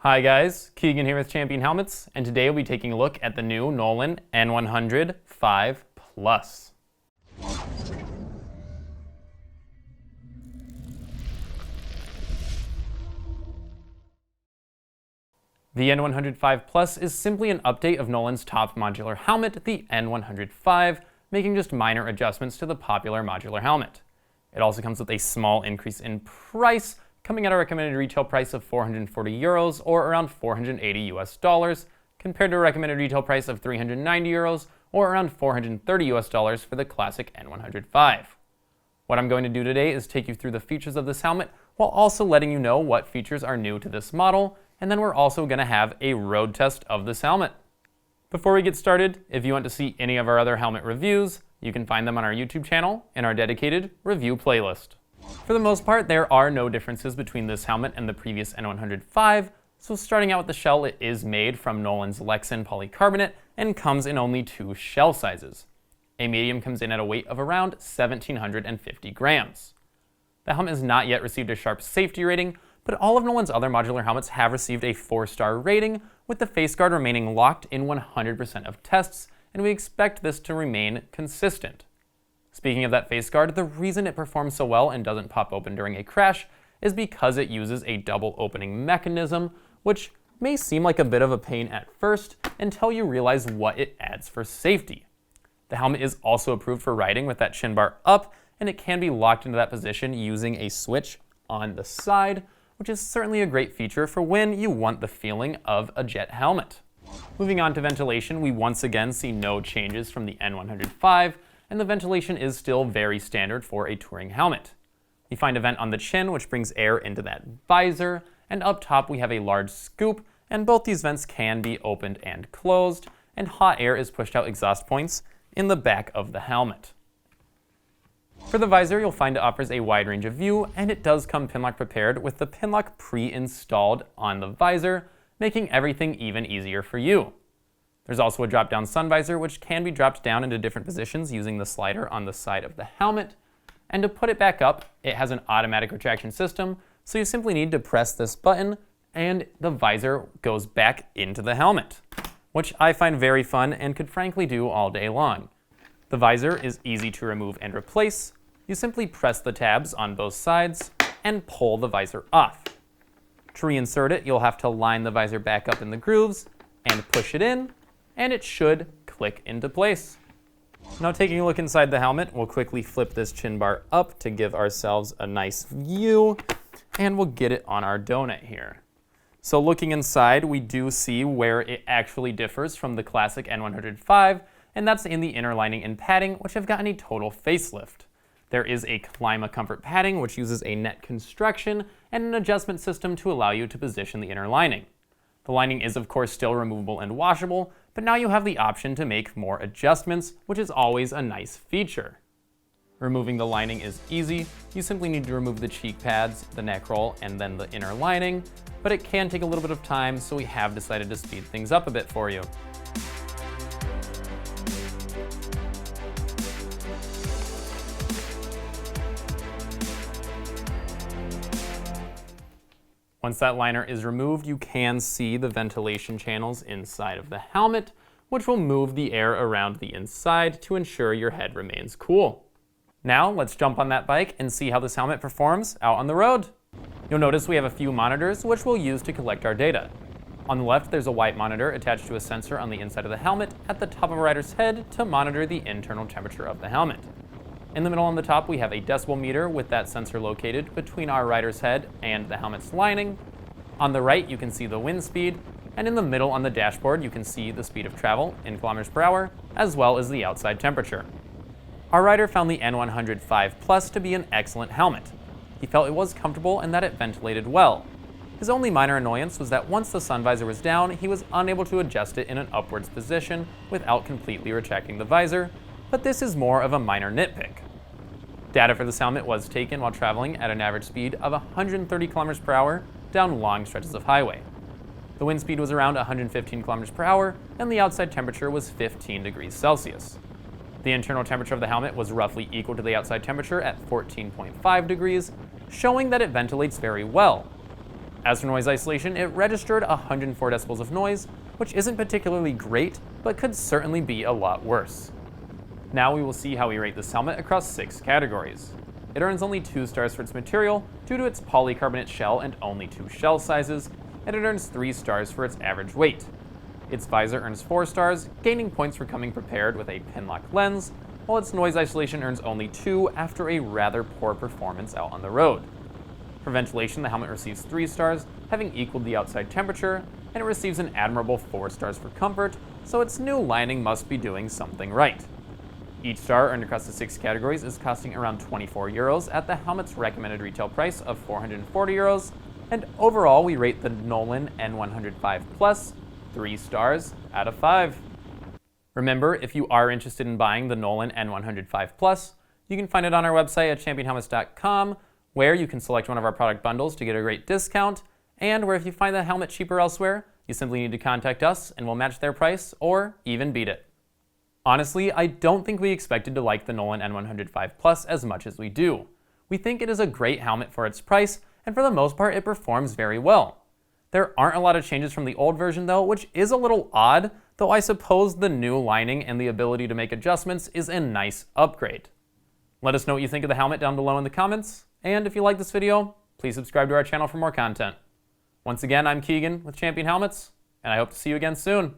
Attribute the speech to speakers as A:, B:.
A: Hi guys, Keegan here with Champion Helmets, and today we'll be taking a look at the new Nolan N100 5 Plus. The N100 5 Plus is simply an update of Nolan's top modular helmet, the N100 5, making just minor adjustments to the popular modular helmet. It also comes with a small increase in price, coming at a recommended retail price of €440 or around $480 compared to a recommended retail price of €390 or around $430 for the classic N100 5. What I'm going to do today is take you through the features of this helmet while also letting you know what features are new to this model, and then we're also going to have a road test of this helmet. Before we get started, if you want to see any of our other helmet reviews, you can find them on our YouTube channel in our dedicated review playlist. For the most part, there are no differences between this helmet and the previous N100 5, so starting out with the shell, it is made from Nolan's Lexan polycarbonate and comes in only two shell sizes. A medium comes in at a weight of around 1,750 grams. The helmet has not yet received a sharp safety rating, but all of Nolan's other modular helmets have received a 4-star rating, with the face guard remaining locked in 100% of tests, and we expect this to remain consistent. Speaking of that face guard, the reason it performs so well and doesn't pop open during a crash is because it uses a double opening mechanism, which may seem like a bit of a pain at first until you realize what it adds for safety. The helmet is also approved for riding with that chin bar up, and it can be locked into that position using a switch on the side, which is certainly a great feature for when you want the feeling of a jet helmet. Moving on to ventilation, we once again see no changes from the N100 5, and the ventilation is still very standard for a touring helmet. We find a vent on the chin, which brings air into that visor, and up top we have a large scoop, and both these vents can be opened and closed, and hot air is pushed out exhaust points in the back of the helmet. For the visor, you'll find it offers a wide range of view, and it does come pinlock prepared with the pinlock pre-installed on the visor, making everything even easier for you. There's also a drop-down sun visor, which can be dropped down into different positions using the slider on the side of the helmet. And to put it back up, it has an automatic retraction system, so you simply need to press this button and the visor goes back into the helmet, which I find very fun and could frankly do all day long. The visor is easy to remove and replace. You simply press the tabs on both sides and pull the visor off. To reinsert it, you'll have to line the visor back up in the grooves and push it in, and it should click into place. Now taking a look inside the helmet, we'll quickly flip this chin bar up to give ourselves a nice view, and we'll get it on our donut here. So looking inside, we do see where it actually differs from the classic N100 5, and that's in the inner lining and padding, which have gotten a total facelift. There is a Clima Comfort padding, which uses a net construction and an adjustment system to allow you to position the inner lining. The lining is of course still removable and washable, but now you have the option to make more adjustments, which is always a nice feature. Removing the lining is easy. You simply need to remove the cheek pads, the neck roll, and then the inner lining, but it can take a little bit of time, so we have decided to speed things up a bit for you. Once that liner is removed, you can see the ventilation channels inside of the helmet, which will move the air around the inside to ensure your head remains cool. Now let's jump on that bike and see how this helmet performs out on the road. You'll notice we have a few monitors which we'll use to collect our data. On the left, there's a white monitor attached to a sensor on the inside of the helmet at the top of a rider's head to monitor the internal temperature of the helmet. In the middle on the top, we have a decibel meter with that sensor located between our rider's head and the helmet's lining. On the right, you can see the wind speed, and in the middle on the dashboard, you can see the speed of travel in kilometers per hour, as well as the outside temperature. Our rider found the N100 5 Plus to be an excellent helmet. He felt it was comfortable and that it ventilated well. His only minor annoyance was that once the sun visor was down, he was unable to adjust it in an upwards position without completely retracting the visor, but this is more of a minor nitpick. Data for this helmet was taken while traveling at an average speed of 130 kilometers per hour down long stretches of highway. The wind speed was around 115 kilometers per hour, and the outside temperature was 15 degrees Celsius. The internal temperature of the helmet was roughly equal to the outside temperature at 14.5 degrees, showing that it ventilates very well. As for noise isolation, it registered 104 decibels of noise, which isn't particularly great, but could certainly be a lot worse. Now we will see how we rate this helmet across 6 categories. It earns only 2 stars for its material due to its polycarbonate shell and only 2 shell sizes, and it earns 3 stars for its average weight. Its visor earns 4 stars, gaining points for coming prepared with a pinlock lens, while its noise isolation earns only 2 after a rather poor performance out on the road. For ventilation, the helmet receives 3 stars, having equaled the outside temperature, and it receives an admirable 4 stars for comfort, so its new lining must be doing something right. Each star earned across the 6 categories is costing around 24 euros at the helmet's recommended retail price of 440 euros, and overall we rate the Nolan N100 Plus 3 stars out of 5. Remember, if you are interested in buying the Nolan N100 Plus, you can find it on our website at championhelmets.com, where you can select one of our product bundles to get a great discount, and where if you find the helmet cheaper elsewhere, you simply need to contact us and we'll match their price or even beat it. Honestly, I don't think we expected to like the Nolan N100 Plus as much as we do. We think it is a great helmet for its price, and for the most part it performs very well. There aren't a lot of changes from the old version though, which is a little odd, though I suppose the new lining and the ability to make adjustments is a nice upgrade. Let us know what you think of the helmet down below in the comments, and if you like this video, please subscribe to our channel for more content. Once again, I'm Keegan with Champion Helmets, and I hope to see you again soon.